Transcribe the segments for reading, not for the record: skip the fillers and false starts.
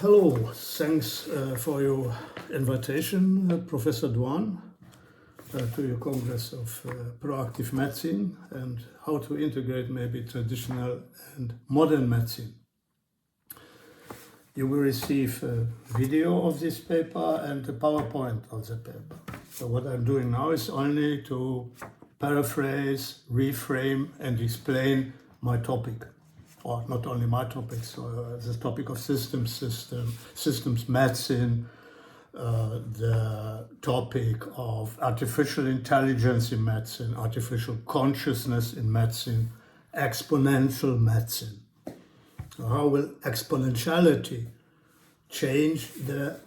Hello, thanks for your invitation, Professor Duan, to your Congress of Proactive Medicine and how to integrate maybe traditional and modern medicine. You will receive a video of this paper and a PowerPoint of the paper. So what I'm doing now is only to paraphrase, reframe and explain my topic. Or not only my topic, so the topic of systems medicine, the topic of artificial intelligence in medicine, artificial consciousness in medicine, exponential medicine. So how will exponentiality change the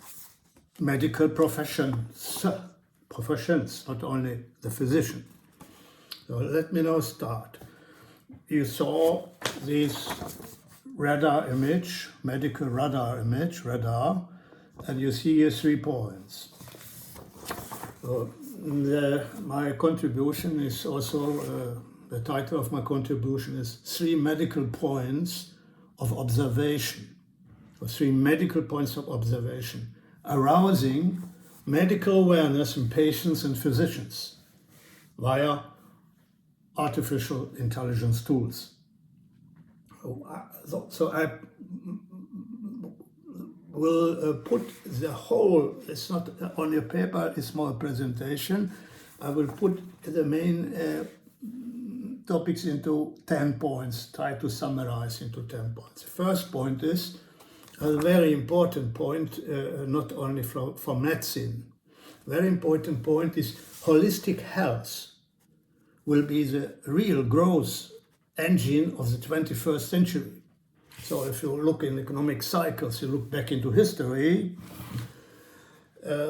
medical professions, not only the physician? So let me now start. You saw this radar image, medical radar image, and you see here 3 points. So my contribution is also, the title of my contribution is 3 medical points of observation. So 3 medical points of observation, arousing medical awareness in patients and physicians via artificial intelligence tools. So I will put the whole, it's not only a paper, it's more a presentation. I will put the main topics into 10 points, try to summarize into 10 points. The first point is a very important point, not only for medicine. Very important point is holistic health will be the real growth engine of the 21st century. So if you look in economic cycles, you look back into history,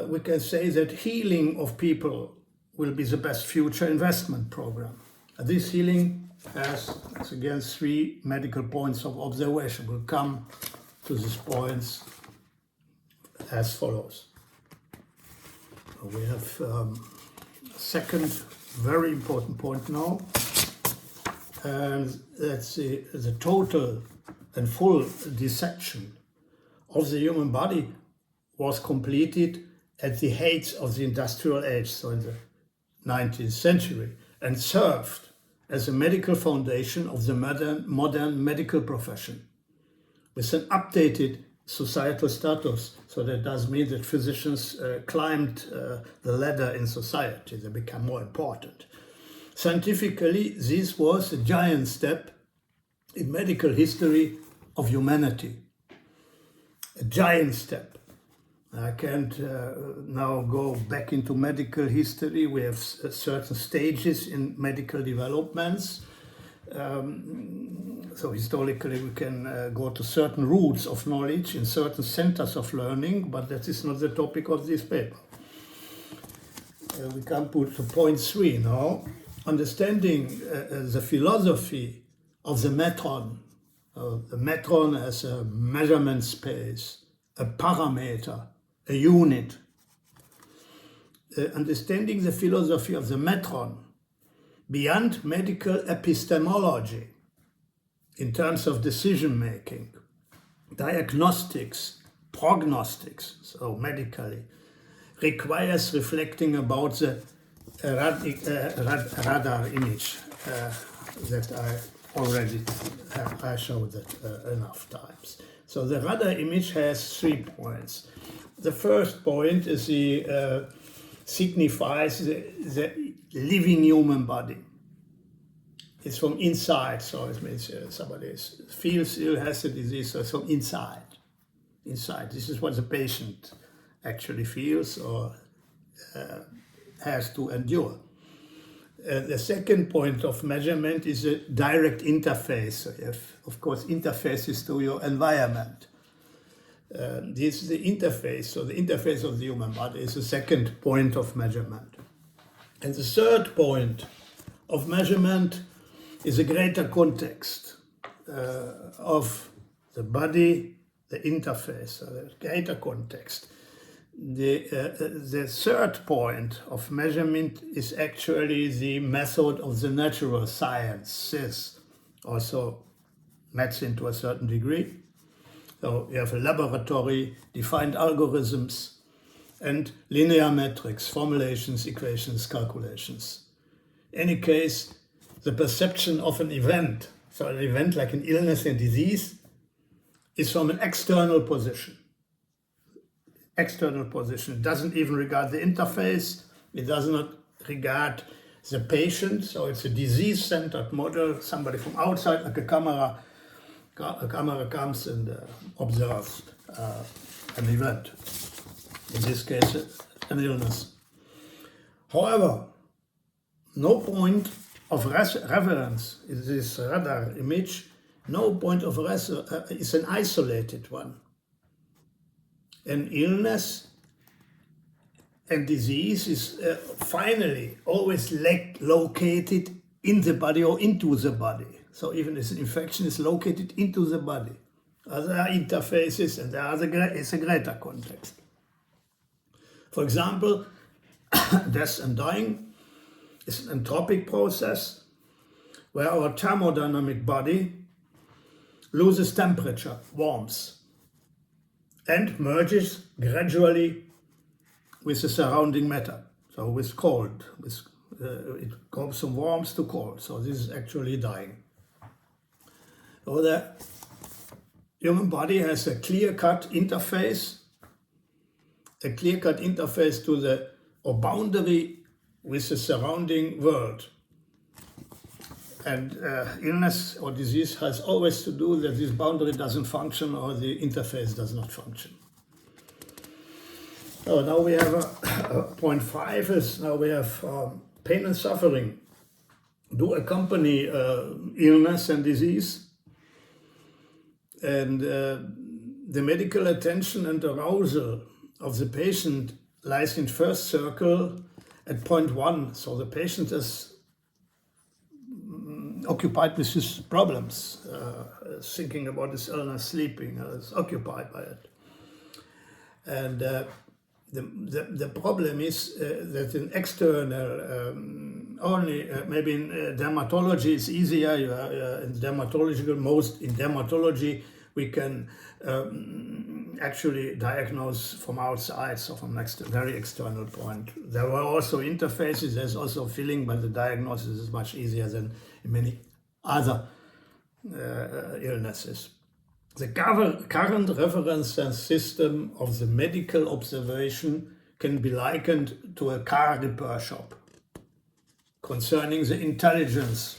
we can say that healing of people will be the best future investment program. And this healing has, again, 3 medical points of observation. We'll come to these points as follows. We have a second very important point now, and that's the total and full dissection of the human body was completed at the height of the industrial age, so in the 19th century, and served as a medical foundation of the modern medical profession with an updated societal status. So that does mean that physicians climbed the ladder in society, they become more important. Scientifically, this was a giant step in medical history of humanity. A giant step. I can't now go back into medical history. We have certain stages in medical developments. So historically we can go to certain roots of knowledge in certain centers of learning, but that is not the topic of this paper. We come to point 3 now. Understanding the philosophy of the metron. The metron as a measurement space, a parameter, a unit. Understanding the philosophy of the metron beyond medical epistemology in terms of decision making, diagnostics, prognostics, so medically, requires reflecting about the radar image that I already I showed that enough times. So the radar image has 3 points. The first point is signifies the living human body. It's from inside, so it means somebody feels ill, has a disease, so it's from inside. Inside, this is what the patient actually feels or has to endure. The second point of measurement is a direct interface. So you have, of course, interfaces to your environment. This is the interface, so the interface of the human body is the second point of measurement. And the third point of measurement is a greater context of the body, the interface, so the greater context. The third point of measurement is actually the method of the natural sciences, also medicine to a certain degree, So you have a laboratory, defined algorithms, and linear metrics, formulations, equations, calculations. In any case, the perception of an event, so an event like an illness and disease, is from an external position. External position. It doesn't even regard the interface. It does not regard the patient. So it's a disease-centered model. Somebody from outside, like a camera comes and observes an event. In this case, an illness. However, no point of reference is this radar image. No point of reference is an isolated one. An illness and disease is finally always located in the body or into the body. So even if an infection is located into the body, there are interfaces and there is a greater context. For example, death and dying is an entropic process where our thermodynamic body loses temperature, warmth, and merges gradually with the surrounding matter. So with cold, it goes from warmth to cold. So this is actually dying. So the human body has a clear-cut interface, to the boundary with the surrounding world. And illness or disease has always to do that this boundary doesn't function or the interface does not function. So now we have point 5 is now we have pain and suffering do accompany illness and disease. And the medical attention and arousal of the patient lies in first circle at point 1. So the patient is occupied with his problems, thinking about his illness, sleeping, is occupied by it. And the problem is that in external, only maybe in dermatology it's easier. In dermatology we can actually diagnose from outside, so from next very external point. There were also interfaces, there's also feeling, but the diagnosis is much easier than in many other illnesses. The current reference system of the medical observation can be likened to a car repair shop concerning the intelligence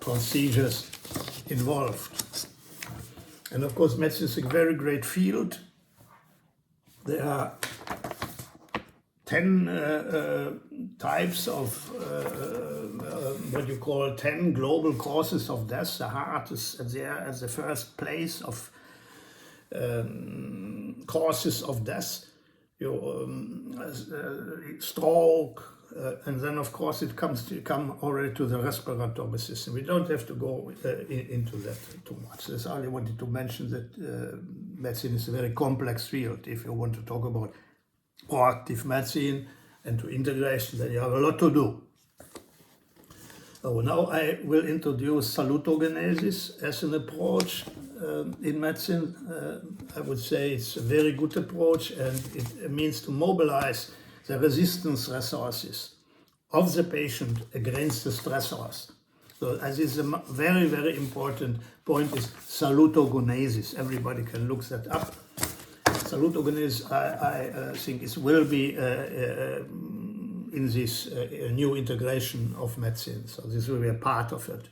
procedures involved. And of course, medicine is a very great field. There are 10 types of what you call 10 global causes of death. The heart is there as the first place of causes of death. Stroke, and then of course it come already to the respiratory system. We don't have to go into that too much. I only wanted to mention that medicine is a very complex field. If you want to talk about proactive medicine and to integration, then you have a lot to do. So now I will introduce salutogenesis as an approach in medicine. I would say it's a very good approach, and it means to mobilize the resistance resources of the patient against the stressors. So as is a very, very important point is salutogenesis. Everybody can look that up. Salutogenesis, I think, will be in this new integration of medicine. So this will be a part of it.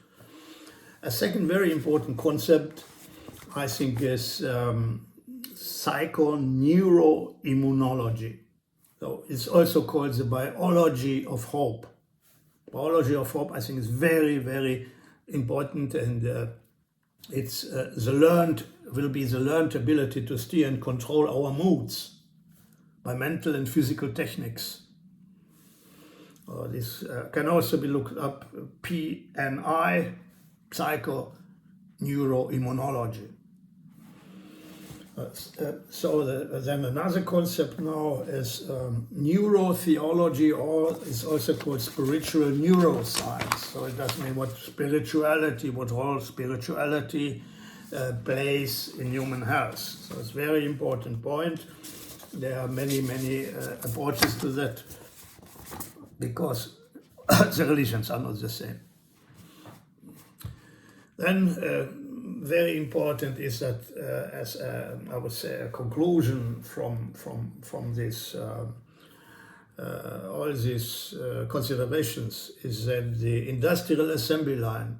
A second very important concept, I think, is psychoneuroimmunology. So it's also called the biology of hope. Biology of hope, I think, is very, very important, and it's will be the learned ability to steer and control our moods by mental and physical techniques. This can also be looked up, PNI, psychoneuroimmunology. Then another concept now is neurotheology, or it's also called spiritual neuroscience. So it doesn't mean what role spirituality plays in human health. So it's a very important point. There are many approaches to that because the religions are not the same. Then very important is that as I would say a conclusion from this all these considerations is that the industrial assembly line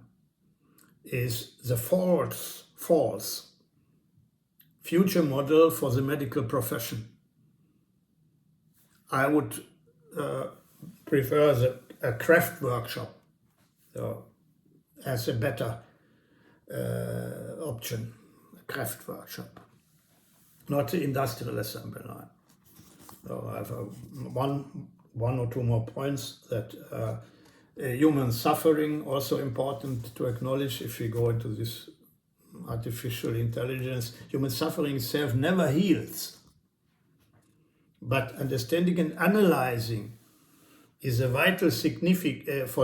is the false future model for the medical profession. I would prefer a craft workshop as a better option, a craft workshop, not the industrial assembly line. So I have one or two more points that human suffering also important to acknowledge if we go into this artificial intelligence. Human suffering itself never heals, but understanding and analyzing is a vital significance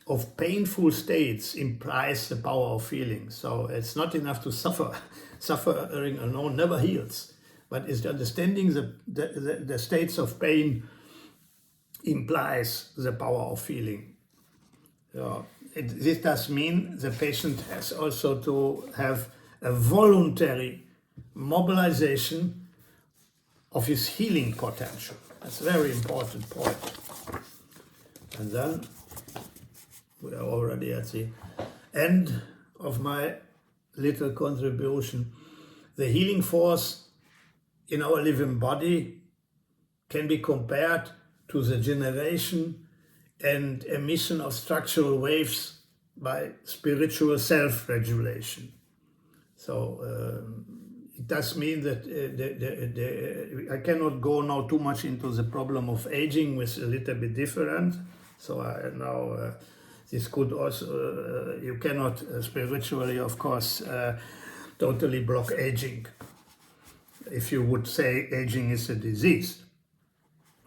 of painful states implies the power of feeling. So it's not enough to suffer. Suffering alone never heals, but it's the understanding the states of pain implies the power of feeling. This does mean the patient has also to have a voluntary mobilization of his healing potential. That's a very important point. And then we are already at the end of my little contribution. The healing force in our living body can be compared to the generation and emission of structural waves by spiritual self-regulation. So it does mean that I cannot go now too much into the problem of aging, which is a little bit different. So now this could also, you cannot spiritually, of course, totally block aging. If you would say aging is a disease.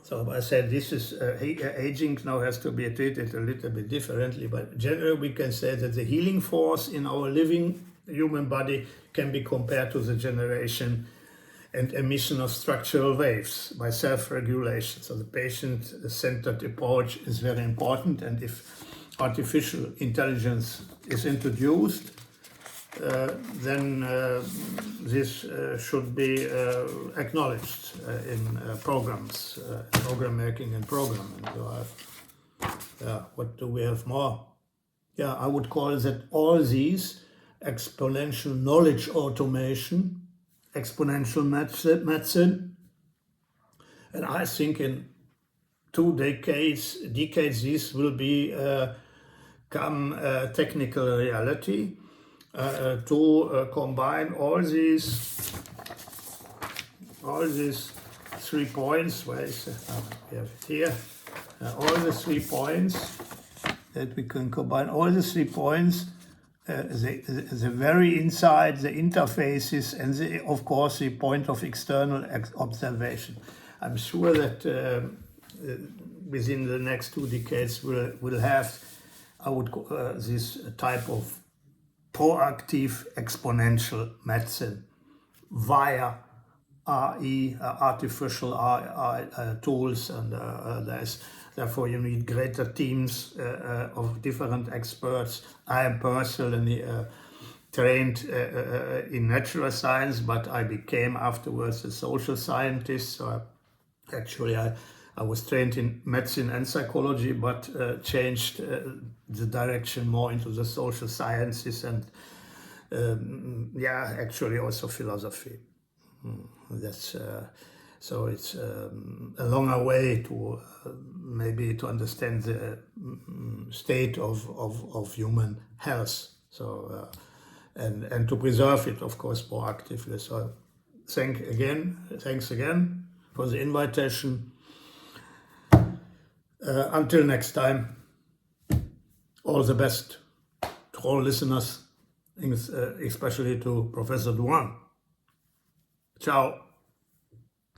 So I said this is aging now has to be treated a little bit differently, but generally we can say that the healing force in our living human body can be compared to the generation and emission of structural waves by self-regulation. So the patient-centered approach is very important, and if artificial intelligence is introduced, then this should be acknowledged in programs, program making and programming. So what do we have more? Yeah, I would call that all these exponential knowledge automation, exponential medicine, and I think in 2 decades this will become technical reality. To combine all these 3 points. Where is it? We have it here. All the 3 points that we can combine. All the 3 points, the very inside, the interfaces, and of course the point of external observation. I'm sure that within the next 2 decades we'll have, this type of proactive exponential medicine via RE, artificial tools, and therefore you need greater teams of different experts. I am personally trained in natural science, but I became afterwards a social scientist. So actually I was trained in medicine and psychology, but changed the direction more into the social sciences and actually also philosophy. That's so it's a longer way to maybe to understand the state of human health. So and to preserve it, of course, proactively. So thanks again for the invitation. Until next time, all the best to all listeners, especially to Professor Duan. Ciao.